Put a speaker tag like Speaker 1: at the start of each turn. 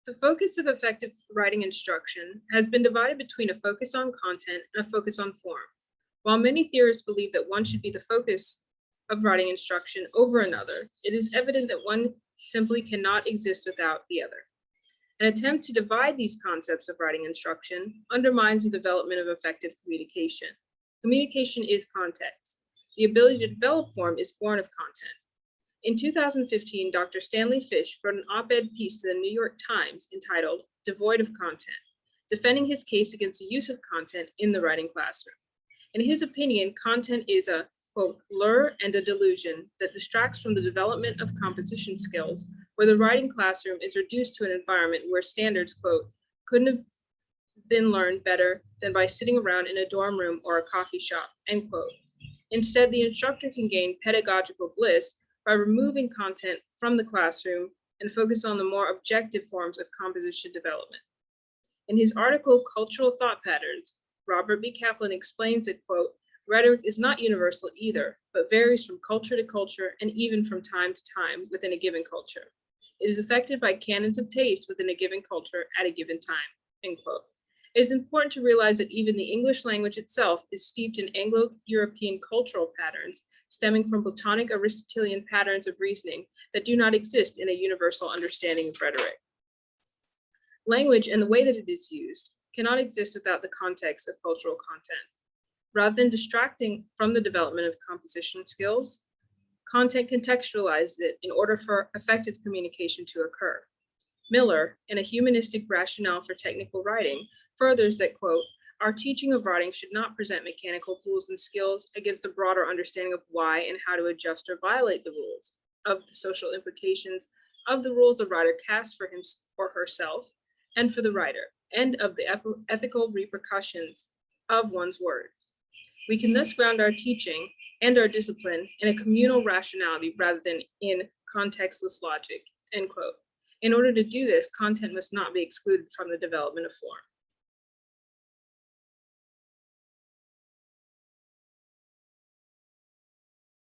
Speaker 1: The focus of effective writing instruction has been divided between a focus on content and a focus on form. While many theorists believe that one should be the focus of writing instruction over another, it is evident that one simply cannot exist without the other. An attempt to divide these concepts of writing instruction undermines the development of effective communication. Communication is context. The ability to develop form is born of content. In 2015, Dr. Stanley Fish wrote an op-ed piece to the New York Times entitled "Devoid of Content," defending his case against the use of content in the writing classroom. In his opinion, content is a, quote, lure and a delusion that distracts from the development of composition skills, where the writing classroom is reduced to an environment where standards, quote, couldn't have been learned better than by sitting around in a dorm room or a coffee shop, end quote. Instead, the instructor can gain pedagogical bliss by removing content from the classroom and focus on the more objective forms of composition development. In his article, Cultural Thought Patterns, Robert B. Kaplan explains that, quote, rhetoric is not universal either, but varies from culture to culture and even from time to time within a given culture. It is affected by canons of taste within a given culture at a given time, end quote. It is important to realize that even the English language itself is steeped in Anglo-European cultural patterns stemming from Platonic Aristotelian patterns of reasoning that do not exist in a universal understanding of rhetoric. Language and the way that it is used cannot exist without the context of cultural content. Rather than distracting from the development of composition skills, content contextualizes it in order for effective communication to occur. Miller, in A Humanistic Rationale for Technical Writing, furthers that, quote, our teaching of writing should not present mechanical tools and skills against a broader understanding of why and how to adjust or violate the rules, of the social implications of the rules a writer casts for him or herself and for the writer, and of the ethical repercussions of one's words. We can thus ground our teaching and our discipline in a communal rationality rather than in contextless logic, end quote. In order to do this, content must not be excluded from the development of form.